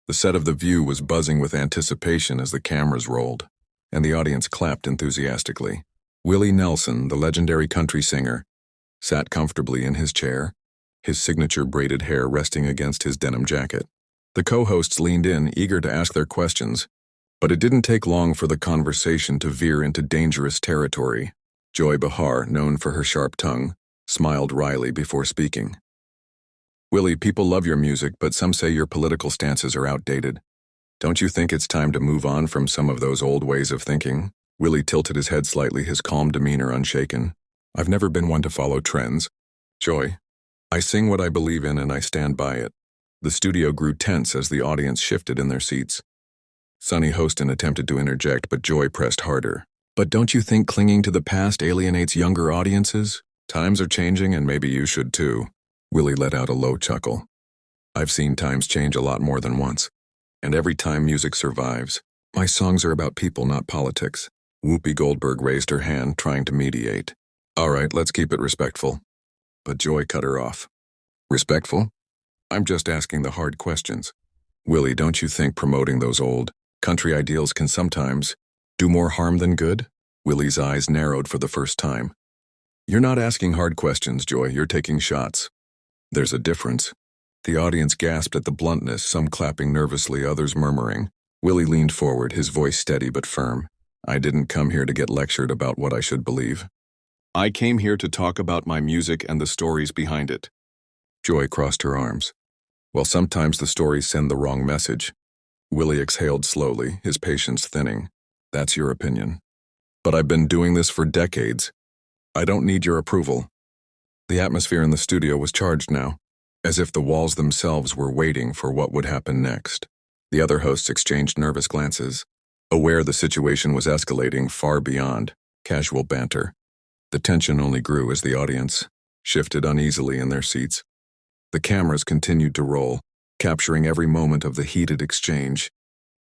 The set of The View was buzzing with anticipation as the cameras rolled, and the audience clapped enthusiastically. Willie Nelson, the legendary country singer, sat comfortably in his chair, his signature braided hair resting against his denim jacket. The co-hosts leaned in, eager to ask their questions, but it didn't take long for the conversation to veer into dangerous territory. Joy Behar, known for her sharp tongue, smiled wryly before speaking. "Willie, people love your music, but some say your political stances are outdated. Don't you think it's time to move on from some of those old ways of thinking?" Willie tilted his head slightly, his calm demeanor unshaken. "I've never been one to follow trends. Joy, I sing what I believe in and I stand by it." The studio grew tense as the audience shifted in their seats. Sonny Hostin attempted to interject, but Joy pressed harder. "But don't you think clinging to the past alienates younger audiences? Times are changing and maybe you should too." Willie let out a low chuckle. "I've seen times change a lot more than once, and every time music survives. My songs are about people, not politics." Whoopi Goldberg raised her hand, trying to mediate. "All right, let's keep it respectful." But Joy cut her off. "Respectful? I'm just asking the hard questions. Willie, don't you think promoting those old country ideals can sometimes do more harm than good?" Willie's eyes narrowed for the first time. "You're not asking hard questions, Joy, you're taking shots. There's a difference." The audience gasped at the bluntness, some clapping nervously, others murmuring. Willie leaned forward, his voice steady but firm. "I didn't come here to get lectured about what I should believe. I came here to talk about my music and the stories behind it." Joy crossed her arms. "Well, sometimes the stories send the wrong message." Willie exhaled slowly, his patience thinning. "That's your opinion. But I've been doing this for decades. I don't need your approval." The atmosphere in the studio was charged now, as if the walls themselves were waiting for what would happen next. The other hosts exchanged nervous glances, aware the situation was escalating far beyond casual banter. The tension only grew as the audience shifted uneasily in their seats. The cameras continued to roll, capturing every moment of the heated exchange.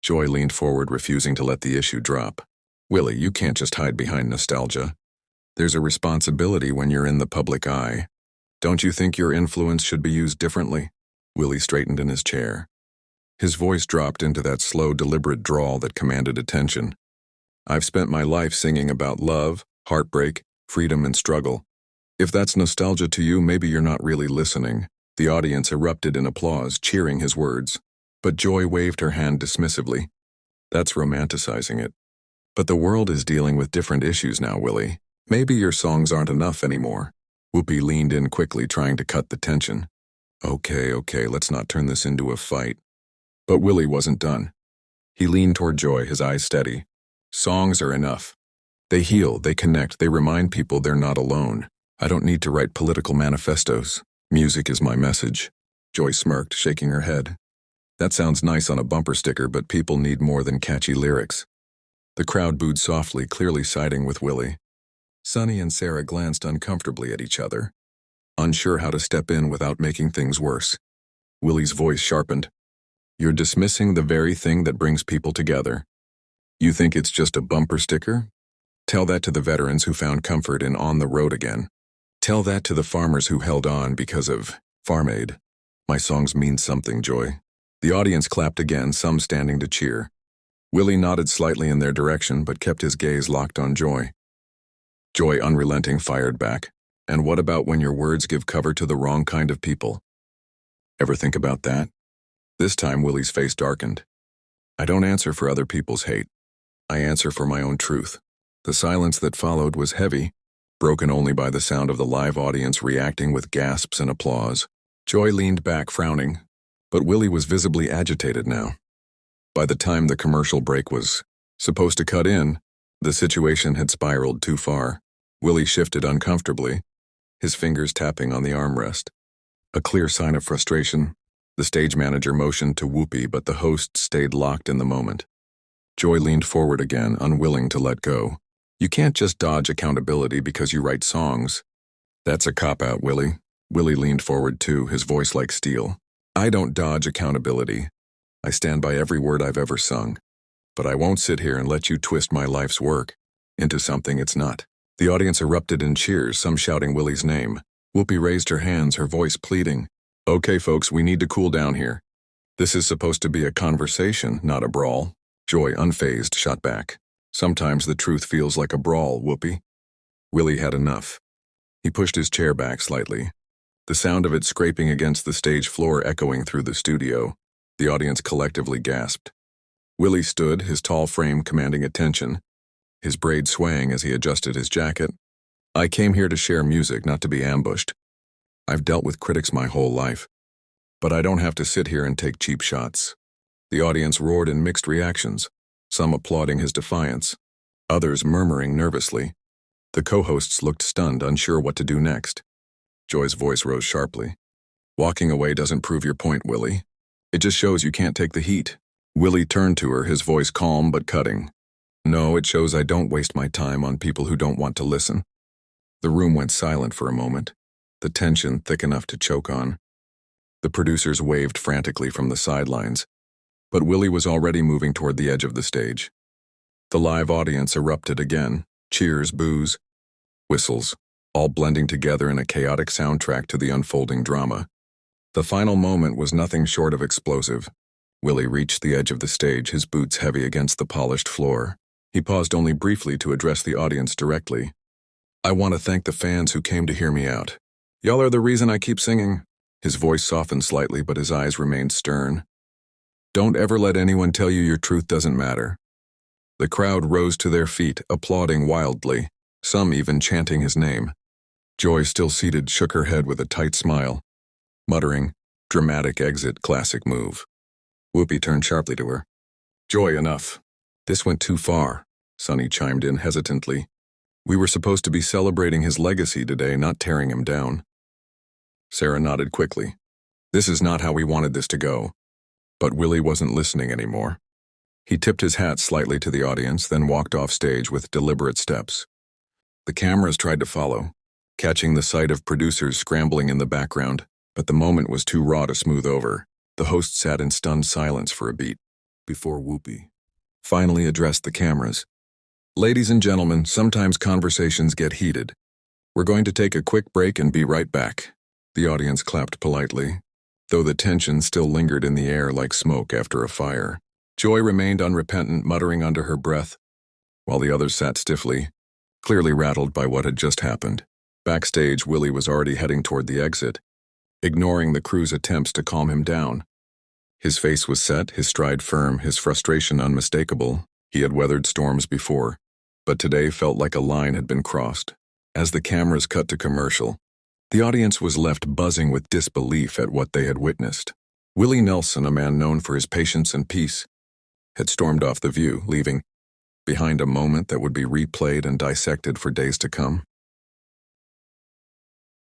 Joy leaned forward, refusing to let the issue drop. "Willie, you can't just hide behind nostalgia. There's a responsibility when you're in the public eye. Don't you think your influence should be used differently?" Willie straightened in his chair. His voice dropped into that slow, deliberate drawl that commanded attention. "I've spent my life singing about love, heartbreak, freedom, and struggle. If that's nostalgia to you, maybe you're not really listening." The audience erupted in applause, cheering his words. But Joy waved her hand dismissively. "That's romanticizing it. But the world is dealing with different issues now, Willie. Maybe your songs aren't enough anymore." Whoopi leaned in quickly, trying to cut the tension. Okay, let's not turn this into a fight." But Willie wasn't done. He leaned toward Joy, his eyes steady. "Songs are enough. They heal, they connect, they remind people they're not alone. I don't need to write political manifestos. Music is my message." Joy smirked, shaking her head. "That sounds nice on a bumper sticker, but people need more than catchy lyrics." The crowd booed softly, clearly siding with Willie. Sonny and Sarah glanced uncomfortably at each other, unsure how to step in without making things worse. Willie's voice sharpened. "You're dismissing the very thing that brings people together. You think it's just a bumper sticker? Tell that to the veterans who found comfort in On the Road Again. Tell that to the farmers who held on because of Farm Aid. My songs mean something, Joy." The audience clapped again, some standing to cheer. Willie nodded slightly in their direction, but kept his gaze locked on Joy. Joy, unrelenting, fired back. "And what about when your words give cover to the wrong kind of people? Ever think about that?" This time Willie's face darkened. "I don't answer for other people's hate. I answer for my own truth." The silence that followed was heavy, broken only by the sound of the live audience reacting with gasps and applause. Joy leaned back, frowning, but Willie was visibly agitated now. By the time the commercial break was supposed to cut in, the situation had spiraled too far. Willie shifted uncomfortably, his fingers tapping on the armrest. A clear sign of frustration, the stage manager motioned to Whoopi, but the host stayed locked in the moment. Joy leaned forward again, unwilling to let go. "You can't just dodge accountability because you write songs." "That's a cop-out, Willie." Willie leaned forward too, his voice like steel. "I don't dodge accountability. I stand by every word I've ever sung. But I won't sit here and let you twist my life's work into something it's not." The audience erupted in cheers, some shouting Willie's name. Whoopi raised her hands, her voice pleading. "Okay, folks, we need to cool down here. This is supposed to be a conversation, not a brawl. Joy, unfazed, shot back. Sometimes the truth feels like a brawl, Whoopi. Willie had enough. He pushed his chair back slightly. The sound of it scraping against the stage floor echoing through the studio. The audience collectively gasped. Willie stood, his tall frame commanding attention, his braid swaying as he adjusted his jacket. I came here to share music, not to be ambushed. I've dealt with critics my whole life. But I don't have to sit here and take cheap shots. The audience roared in mixed reactions, some applauding his defiance, others murmuring nervously. The co-hosts looked stunned, unsure what to do next. Joy's voice rose sharply. Walking away doesn't prove your point, Willie. It just shows you can't take the heat. Willie turned to her, his voice calm but cutting. No, it shows I don't waste my time on people who don't want to listen. The room went silent for a moment, the tension thick enough to choke on. The producers waved frantically from the sidelines, but Willie was already moving toward the edge of the stage. The live audience erupted again, cheers, boos, whistles, all blending together in a chaotic soundtrack to the unfolding drama. The final moment was nothing short of explosive. Willie reached the edge of the stage, his boots heavy against the polished floor. He paused only briefly to address the audience directly. I want to thank the fans who came to hear me out. Y'all are the reason I keep singing. His voice softened slightly, but his eyes remained stern. Don't ever let anyone tell you your truth doesn't matter. The crowd rose to their feet, applauding wildly, some even chanting his name. Joy, still seated, shook her head with a tight smile, muttering, dramatic exit, classic move. Whoopi turned sharply to her. Joy, enough. This went too far, Sonny chimed in hesitantly. We were supposed to be celebrating his legacy today, not tearing him down. Sarah nodded quickly. This is not how we wanted this to go. But Willie wasn't listening anymore. He tipped his hat slightly to the audience, then walked off stage with deliberate steps. The cameras tried to follow, catching the sight of producers scrambling in the background, but the moment was too raw to smooth over. The host sat in stunned silence for a beat, before Whoopi finally addressed the cameras. Ladies and gentlemen, sometimes conversations get heated. We're going to take a quick break and be right back. The audience clapped politely, though the tension still lingered in the air like smoke after a fire. Joy remained unrepentant, muttering under her breath, while the others sat stiffly, clearly rattled by what had just happened. Backstage, Willie was already heading toward the exit, ignoring the crew's attempts to calm him down. His face was set, his stride firm, his frustration unmistakable. He had weathered storms before, but today felt like a line had been crossed. As the cameras cut to commercial, the audience was left buzzing with disbelief at what they had witnessed. Willie Nelson, a man known for his patience and peace, had stormed off The View, leaving behind a moment that would be replayed and dissected for days to come.